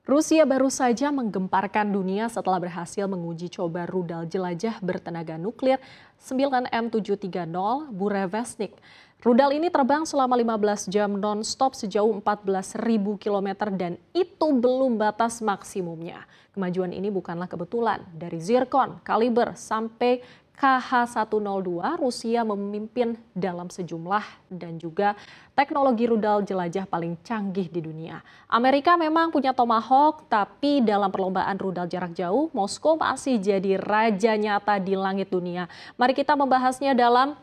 Rusia baru saja menggemparkan dunia setelah berhasil menguji coba rudal jelajah bertenaga nuklir 9M730 Burevestnik. Rudal ini terbang selama 15 jam non-stop sejauh 14.000 km dan itu belum batas maksimumnya. Kemajuan ini bukanlah kebetulan. Dari Zircon, kaliber sampai KH-102, Rusia memimpin dalam sejumlah dan juga teknologi rudal jelajah paling canggih di dunia. Amerika memang punya Tomahawk, tapi dalam perlombaan rudal jarak jauh, Moskow masih jadi raja nyata di langit dunia. Mari kita membahasnya dalam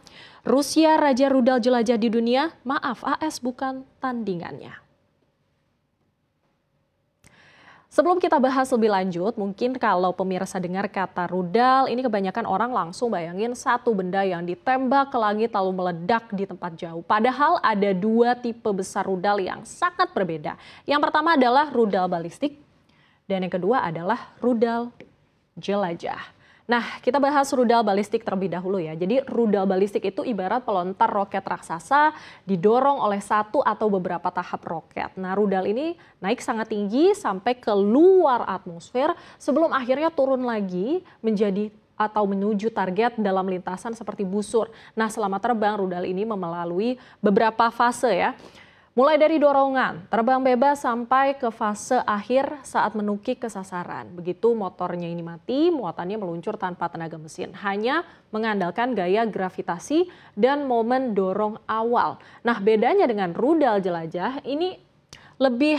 Rusia Raja Rudal Jelajah di Dunia. Maaf, AS bukan tandingannya. Sebelum kita bahas lebih lanjut, mungkin kalau pemirsa dengar kata rudal, ini kebanyakan orang langsung bayangin satu benda yang ditembak ke langit lalu meledak di tempat jauh. Padahal ada dua tipe besar rudal yang sangat berbeda. Yang pertama adalah rudal balistik dan yang kedua adalah rudal jelajah. Nah, kita bahas rudal balistik terlebih dahulu ya. Jadi rudal balistik itu ibarat pelontar roket raksasa didorong oleh satu atau beberapa tahap roket. Nah, rudal ini naik sangat tinggi sampai ke luar atmosfer sebelum akhirnya turun lagi menjadi atau menuju target dalam lintasan seperti busur. Nah, selama terbang rudal ini melalui beberapa fase ya. Mulai dari dorongan, terbang bebas sampai ke fase akhir saat menukik ke sasaran. Begitu motornya ini mati, muatannya meluncur tanpa tenaga mesin. Hanya mengandalkan gaya gravitasi dan momen dorong awal. Nah, bedanya dengan rudal jelajah ini lebih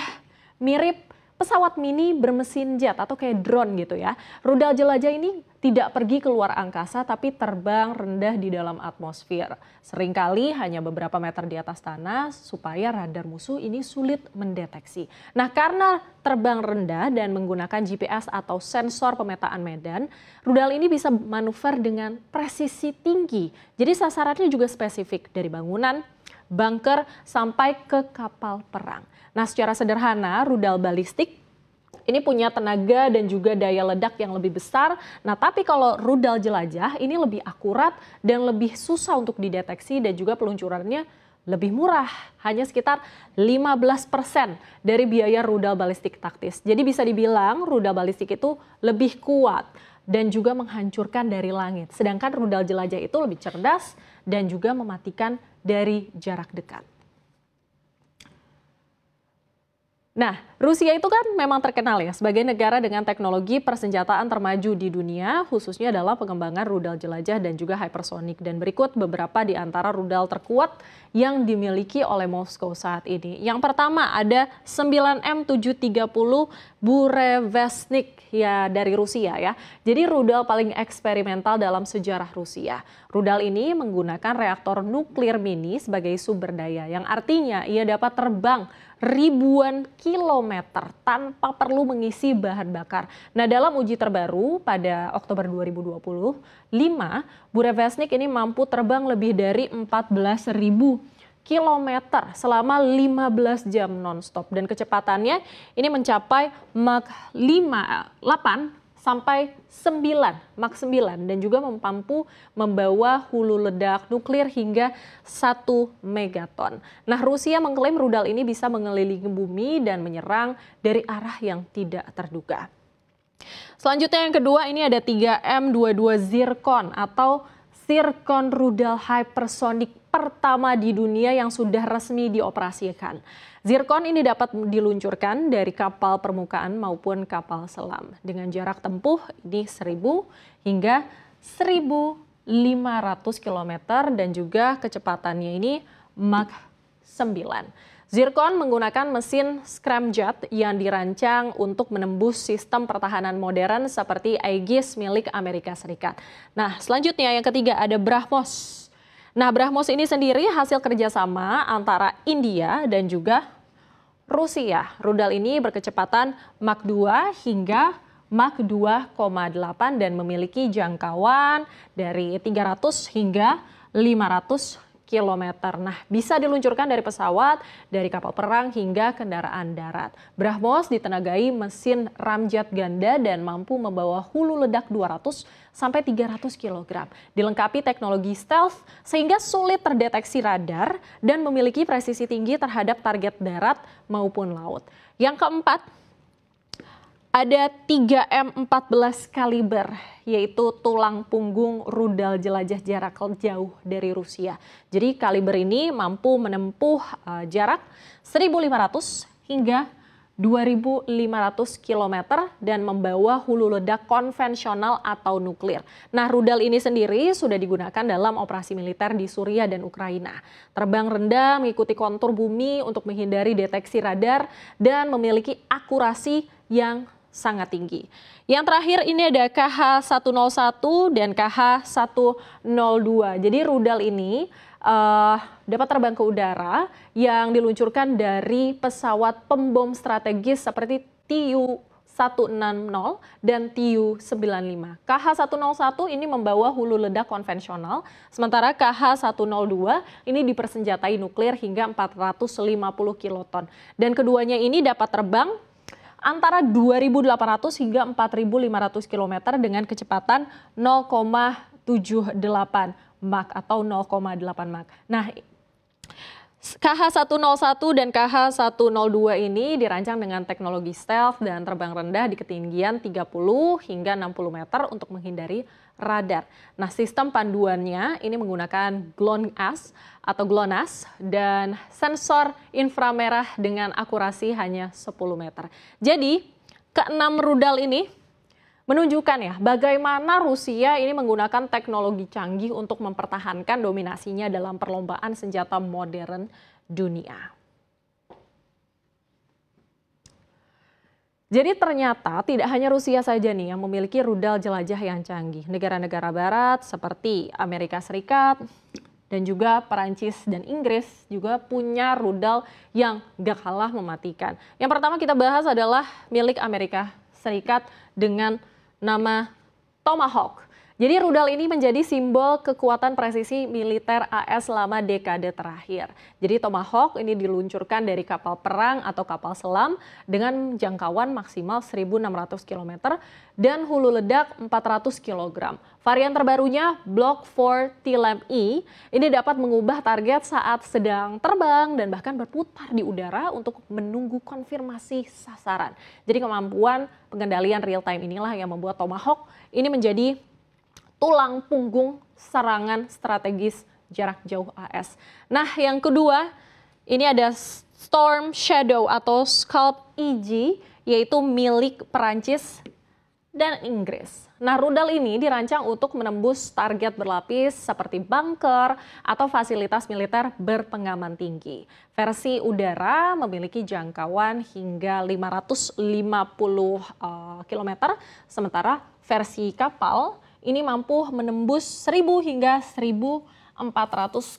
mirip pesawat mini bermesin jet atau kayak drone gitu ya. Rudal jelajah ini tidak pergi keluar angkasa tapi terbang rendah di dalam atmosfer. Seringkali hanya beberapa meter di atas tanah supaya radar musuh ini sulit mendeteksi. Nah, karena terbang rendah dan menggunakan GPS atau sensor pemetaan medan, rudal ini bisa manuver dengan presisi tinggi. Jadi sasarannya juga spesifik dari bangunan, bunker sampai ke kapal perang. Nah, secara sederhana rudal balistik ini punya tenaga dan juga daya ledak yang lebih besar. Nah, tapi kalau rudal jelajah ini lebih akurat dan lebih susah untuk dideteksi dan juga peluncurannya lebih murah. Hanya sekitar 15% dari biaya rudal balistik taktis. Jadi bisa dibilang rudal balistik itu lebih kuat dan juga menghancurkan dari langit. Sedangkan rudal jelajah itu lebih cerdas dan juga mematikan dari jarak dekat. Nah, Rusia itu kan memang terkenal ya sebagai negara dengan teknologi persenjataan termaju di dunia, khususnya dalam pengembangan rudal jelajah dan juga hypersonik. Dan berikut beberapa di antara rudal terkuat yang dimiliki oleh Moskow saat ini. Yang pertama ada 9M730 Burevestnik ya dari Rusia ya. Jadi rudal paling eksperimental dalam sejarah Rusia. Rudal ini menggunakan reaktor nuklir mini sebagai sumber daya yang artinya ia dapat terbang ribuan kilometer tanpa perlu mengisi bahan bakar. Nah, dalam uji terbaru pada Oktober 2025, Burevestnik ini mampu terbang lebih dari 14.000 kilometer selama 15 jam nonstop dan kecepatannya ini mencapai Mach 8 sampai 9, Mach 9 dan juga mampu membawa hulu ledak nuklir hingga 1 megaton. Nah, Rusia mengklaim rudal ini bisa mengelilingi bumi dan menyerang dari arah yang tidak terduga. Selanjutnya yang kedua ini ada 3M22 Zircon atau Zircon rudal hypersonik pertama di dunia yang sudah resmi dioperasikan. Zircon ini dapat diluncurkan dari kapal permukaan maupun kapal selam dengan jarak tempuh ini 1.000 hingga 1.500 km dan juga kecepatannya ini Mach 9. Zircon menggunakan mesin scramjet yang dirancang untuk menembus sistem pertahanan modern seperti Aegis milik Amerika Serikat. Nah, selanjutnya yang ketiga ada BrahMos. Nah, BrahMos ini sendiri hasil kerjasama antara India dan juga Rusia. Rudal ini berkecepatan Mach 2 hingga Mach 2,8 dan memiliki jangkauan dari 300 hingga 500 kilometer. Nah, bisa diluncurkan dari pesawat, dari kapal perang hingga kendaraan darat. BrahMos ditenagai mesin ramjet ganda dan mampu membawa hulu ledak 200 sampai 300 kg. Dilengkapi teknologi stealth sehingga sulit terdeteksi radar dan memiliki presisi tinggi terhadap target darat maupun laut. Yang keempat, Ada 3M14 kaliber, yaitu tulang punggung rudal jelajah jarak jauh dari Rusia. Jadi kaliber ini mampu menempuh jarak 1.500 hingga 2.500 km dan membawa hulu ledak konvensional atau nuklir. Nah, rudal ini sendiri sudah digunakan dalam operasi militer di Suriah dan Ukraina. Terbang rendah, mengikuti kontur bumi untuk menghindari deteksi radar, dan memiliki akurasi yang sangat tinggi. Yang terakhir ini ada KH-101 dan KH-102. Jadi rudal ini dapat terbang ke udara yang diluncurkan dari pesawat pembom strategis seperti Tu-160 dan Tu-95. KH-101 ini membawa hulu ledak konvensional, sementara KH-102 ini dipersenjatai nuklir hingga 450 kiloton. Dan keduanya ini dapat terbang antara 2.800 hingga 4.500 km dengan kecepatan 0,78 Mach atau 0,8 Mach. Nah, KH-101 dan KH-102 ini dirancang dengan teknologi stealth dan terbang rendah di ketinggian 30 hingga 60 meter untuk menghindari radar. Nah, sistem panduannya ini menggunakan GLONASS dan sensor inframerah dengan akurasi hanya 10 meter. Jadi, keenam rudal ini menunjukkan ya bagaimana Rusia ini menggunakan teknologi canggih untuk mempertahankan dominasinya dalam perlombaan senjata modern dunia. Jadi ternyata tidak hanya Rusia saja nih yang memiliki rudal jelajah yang canggih. Negara-negara barat seperti Amerika Serikat dan juga Perancis dan Inggris juga punya rudal yang gak kalah mematikan. Yang pertama kita bahas adalah milik Amerika Serikat dengan nama Tomahawk. Jadi rudal ini menjadi simbol kekuatan presisi militer AS selama dekade terakhir. Jadi Tomahawk ini diluncurkan dari kapal perang atau kapal selam dengan jangkauan maksimal 1.600 km dan hulu ledak 400 kg. Varian terbarunya Block 4 TLAM-E ini dapat mengubah target saat sedang terbang dan bahkan berputar di udara untuk menunggu konfirmasi sasaran. Jadi kemampuan pengendalian real time inilah yang membuat Tomahawk ini menjadi tulang punggung serangan strategis jarak jauh AS. Nah, yang kedua, ini ada Storm Shadow atau Scalp EG, yaitu milik Perancis dan Inggris. Nah, rudal ini dirancang untuk menembus target berlapis seperti bunker atau fasilitas militer berpengaman tinggi. Versi udara memiliki jangkauan hingga 550 km, sementara versi kapal ini mampu menembus 1.000 hingga 1.400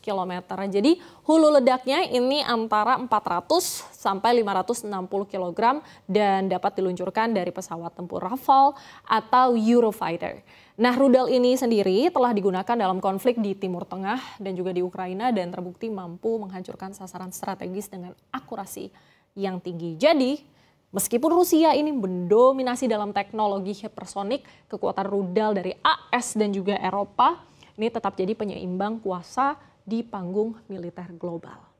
km. Jadi hulu ledaknya ini antara 400 sampai 560 kg dan dapat diluncurkan dari pesawat tempur Rafale atau Eurofighter. Nah, rudal ini sendiri telah digunakan dalam konflik di Timur Tengah dan juga di Ukraina dan terbukti mampu menghancurkan sasaran strategis dengan akurasi yang tinggi. Jadi, meskipun Rusia ini mendominasi dalam teknologi hipersonik, kekuatan rudal dari AS dan juga Eropa ini tetap jadi penyeimbang kuasa di panggung militer global.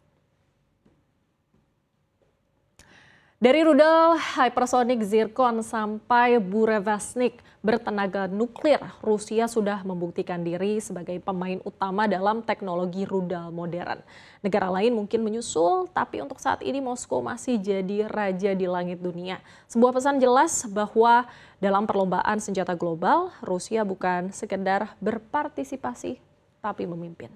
Dari rudal hypersonic Zircon sampai Burevestnik bertenaga nuklir, Rusia sudah membuktikan diri sebagai pemain utama dalam teknologi rudal modern. Negara lain mungkin menyusul, tapi untuk saat ini Moskow masih jadi raja di langit dunia. Sebuah pesan jelas bahwa dalam perlombaan senjata global, Rusia bukan sekedar berpartisipasi, tapi memimpin.